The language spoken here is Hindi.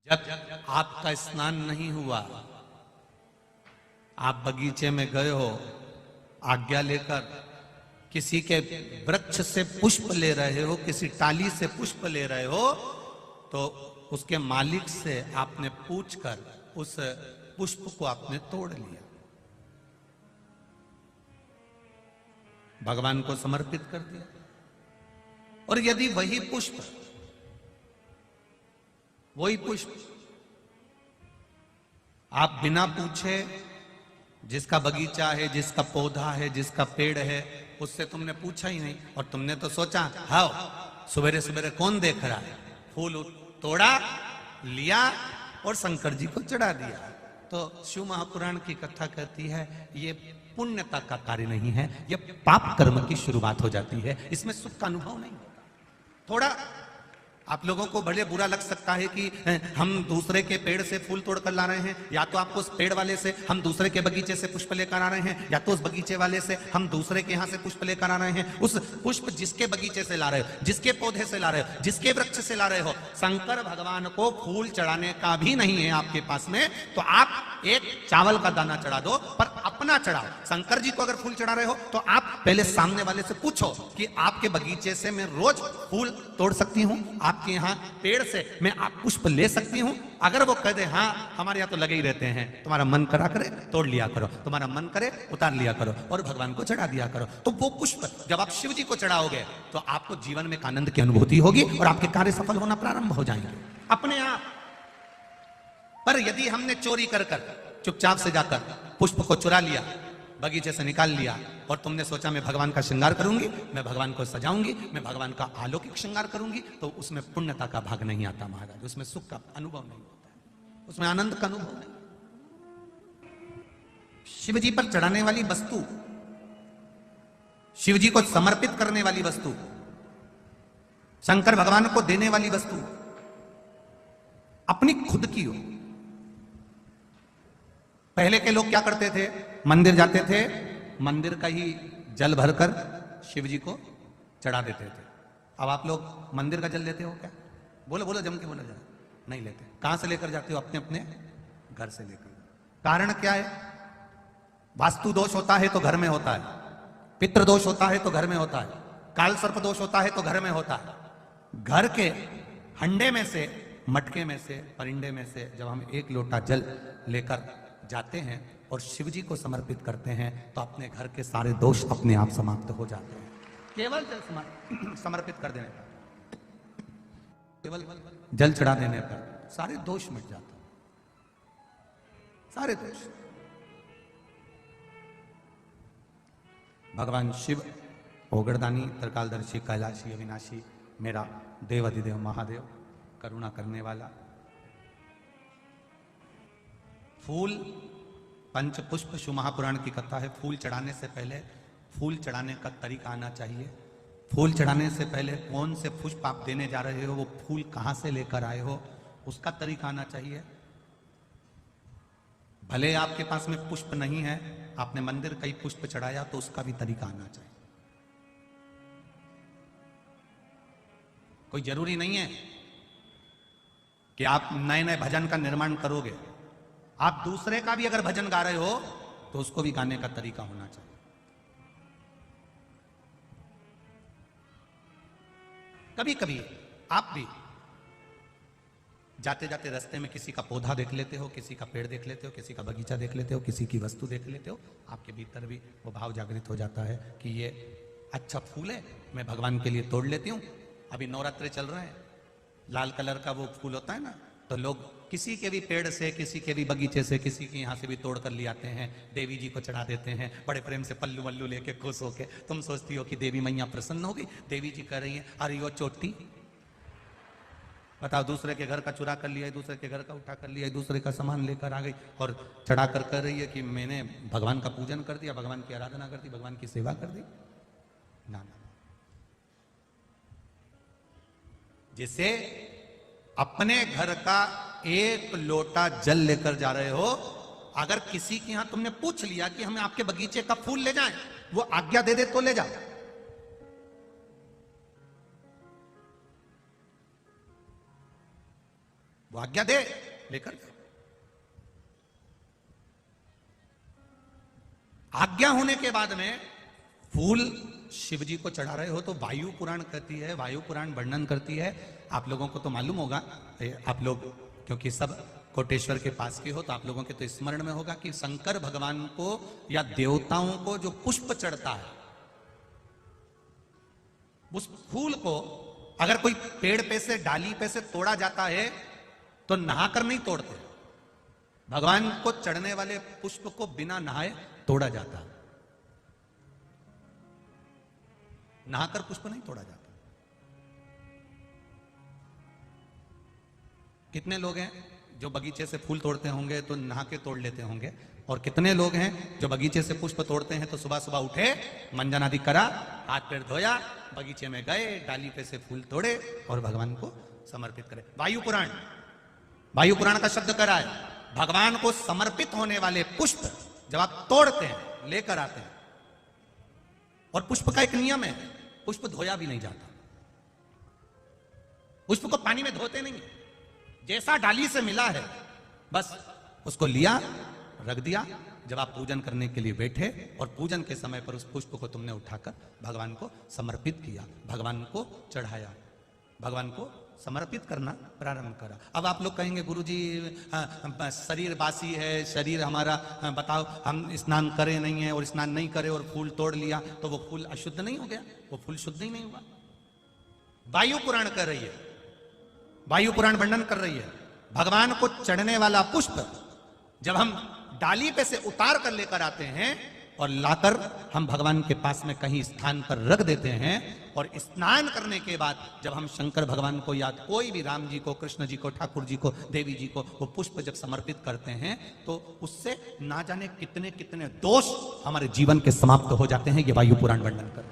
जब आपका स्नान नहीं हुआ, आप बगीचे में गए हो, आज्ञा लेकर किसी के वृक्ष से पुष्प ले रहे हो, किसी टाली से पुष्प ले रहे हो, तो उसके मालिक से आपने पूछकर उस पुष्प को आपने तोड़ लिया, भगवान को समर्पित कर दिया। और यदि वही पुष्प आप बिना पूछे, जिसका बगीचा है, जिसका पौधा है, जिसका पेड़ है, उससे तुमने पूछा ही नहीं, और तुमने तो सोचा हाँ सवेरे सवेरे कौन देख रहा है, फूल तोड़ा, लिया और शंकर जी को चढ़ा दिया। तो शिव महापुराण की कथा कहती है ये पुण्यता का कार्य नहीं है, ये पाप कर्म की शुरुआत हो जाती है, इसमें सुख का अनुभव नहीं होता। थोड़ा आप लोगों को भले बुरा लग सकता है कि हम दूसरे के पेड़ से फूल तोड़कर ला रहे हैं, या तो आपको उस पेड़ वाले से हम दूसरे के बगीचे से पुष्प लेकर आ रहे हैं, या तो उस बगीचे वाले से हम दूसरे के यहां से पुष्प लेकर आ रहे हैं। उस पुष्प जिसके बगीचे से ला रहे हो, जिसके पौधे से ला रहे हो, जिसके वृक्ष से ला रहे हो, शंकर भगवान को फूल चढ़ाने का भी नहीं है आपके पास में, तो आप एक चावल का दाना चढ़ा दो, पर अपना चढ़ाओ। शंकर जी को अगर फूल चढ़ा रहे हो तो आप पहले सामने वाले से पूछो कि आपके बगीचे से मैं रोज फूल तोड़ सकती हूँ, आपके यहाँ पेड़ से मैं आप पुष्प ले सकती हूँ। अगर वो कह दे हाँ हमारे यहाँ तो लगे ही रहते हैं, तुम्हारा मन करा करे तोड़ लिया करो, तुम्हारा मन करे उतार लिया करो और भगवान को चढ़ा दिया करो। तो वो पुष्प जब आप शिव जी को चढ़ाओगे तो आपको जीवन में एक आनंद की अनुभूति होगी और आपके कार्य सफल होना प्रारंभ हो जाएंगे अपने आप। पर यदि हमने चोरी कर चुपचाप से जाकर पुष्प को चुरा लिया, बगीचे से निकाल लिया, और तुमने सोचा मैं भगवान का श्रृंगार करूंगी, मैं भगवान को सजाऊंगी, मैं भगवान का अलौकिक श्रृंगार करूंगी, तो उसमें पुण्यता का भाग नहीं आता महाराज, उसमें सुख का अनुभव नहीं होता है, उसमें आनंद का अनुभव नहीं। शिव जी पर चढ़ाने वाली वस्तु, शिव जी को समर्पित करने वाली वस्तु, शंकर भगवान को देने वाली वस्तु अपनी खुद की हो। पहले के लोग क्या करते थे, मंदिर जाते थे, मंदिर का ही जल भरकर शिव जी को चढ़ा देते थे। अब आप लोग मंदिर का जल लेते हो क्या? बोलो बोलो जम के बोलो जरा। नहीं लेते। कहां से लेकर जाते हो? अपने अपने घर से लेकर। कारण क्या है? वास्तु दोष होता है तो घर में होता है, पितृ दोष होता है तो घर में होता है, काल सर्प दोष होता है तो घर में होता है। घर के हंडे में से, मटके में से, परिंडे में से जब हम एक लोटा जल लेकर जाते हैं और शिव जी को समर्पित करते हैं तो अपने घर के सारे दोष अपने आप समाप्त हो जाते हैं। केवल जल समर्पित कर देने पर, केवल जल चढ़ा देने पर सारे दोष मिट जाते हैं, सारे दोष। भगवान शिव ओगड़दानी, त्रिकालदर्शी, कैलाशी, अविनाशी, मेरा देव अधिदेव महादेव, करुणा करने वाला। फूल पंच पुष्प, शिव महापुराण की कथा है। फूल चढ़ाने से पहले फूल चढ़ाने का तरीका आना चाहिए। फूल चढ़ाने से पहले कौन से पुष्प आप देने जा रहे हो, वो फूल कहां से लेकर आए हो, उसका तरीका आना चाहिए। भले आपके पास में पुष्प नहीं है, आपने मंदिर कई पुष्प चढ़ाया, तो उसका भी तरीका आना चाहिए। कोई जरूरी नहीं है कि आप नए नए भजन का निर्माण करोगे। आप दूसरे का भी अगर भजन गा रहे हो तो उसको भी गाने का तरीका होना चाहिए। कभी कभी आप भी जाते जाते रास्ते में किसी का पौधा देख लेते हो, किसी का पेड़ देख लेते हो, किसी का बगीचा देख लेते हो, किसी की वस्तु देख लेते हो, आपके भीतर भी वो भाव जागृत हो जाता है कि ये अच्छा फूल है, मैं भगवान के लिए तोड़ लेती हूँ। अभी नवरात्रे चल रहे हैं, लाल कलर का वो फूल होता है ना, तो लोग किसी के भी पेड़ से, किसी के भी बगीचे से, किसी के यहाँ से भी तोड़ कर ले आते हैं, देवी जी को चढ़ा देते हैं, बड़े प्रेम से पल्लू वल्लू लेके खुश होके। तुम सोचती हो कि देवी मैया प्रसन्न होगी, देवी जी कह रही है अरे वो चोटी, बताओ, दूसरे के घर का चुरा कर लिया, दूसरे के घर का उठा कर लिया, दूसरे का सामान लेकर आ गई और चढ़ा कर कह रही है कि मैंने भगवान का पूजन कर दिया, भगवान की आराधना कर दी, भगवान की सेवा कर दी। ना ना, जिसे अपने घर का एक लोटा जल लेकर जा रहे हो, अगर किसी के यहां तुमने पूछ लिया कि हमें आपके बगीचे का फूल ले जाएं, वो आज्ञा दे दे तो ले जाओ। वो आज्ञा दे, लेकर जाओ। आज्ञा होने के बाद में फूल शिव जी को चढ़ा रहे हो तो वायु पुराण कहती है, वायु पुराण वर्णन करती है, आप लोगों को तो मालूम होगा, आप लोग क्योंकि सब कोटेश्वर के पास के हो तो आप लोगों के तो स्मरण में होगा कि शंकर भगवान को या देवताओं को जो पुष्प चढ़ता है, उस फूल को अगर कोई पेड़ पे से, डाली पे से तोड़ा जाता है तो नहाकर नहीं तोड़ते। भगवान को चढ़ने वाले पुष्प को बिना नहाए तोड़ा जाता है, नहाकर पुष्प नहीं तोड़ा जाता। कितने लोग हैं जो बगीचे से फूल तोड़ते होंगे तो नहा के तोड़ लेते होंगे, और कितने लोग हैं जो बगीचे से पुष्प तोड़ते हैं तो सुबह सुबह उठे, मंजन आदि करा, हाथ पैर धोया, बगीचे में गए, डाली पे से फूल तोड़े और भगवान को समर्पित करे। वायु पुराण, वायु पुराण का शब्द करा है, भगवान को समर्पित होने वाले पुष्प जब आप तोड़ते हैं, लेकर आते हैं, और पुष्प का एक नियम है, पुष्प धोया भी नहीं जाता, पुष्प को पानी में धोते नहीं, जैसा डाली से मिला है बस उसको लिया, रख दिया। जब आप पूजन करने के लिए बैठे और पूजन के समय पर उस पुष्प को तुमने उठाकर भगवान को समर्पित किया, भगवान को चढ़ाया, भगवान को समर्पित करना प्रारंभ करा। अब आप लोग कहेंगे गुरुजी शरीर बासी है, शरीर हमारा, बताओ हम स्नान करे नहीं है और स्नान नहीं करे और फूल तोड़ लिया तो वो फूल अशुद्ध नहीं हो गया? वो फूल शुद्ध ही नहीं हुआ। वायु पुराण कर रही है, वायु पुराण वर्णन कर रही है, भगवान को चढ़ने वाला पुष्प जब हम डाली पे से उतार कर लेकर आते हैं और लाकर हम भगवान के पास में कहीं स्थान पर रख देते हैं, और स्नान करने के बाद जब हम शंकर भगवान को याद, कोई भी राम जी को, कृष्ण जी को, ठाकुर जी को, देवी जी को वो पुष्प जब समर्पित करते हैं तो उससे ना जाने कितने कितने दोष हमारे जीवन के समाप्त हो जाते हैं। ये वायु पुराण वर्णन कर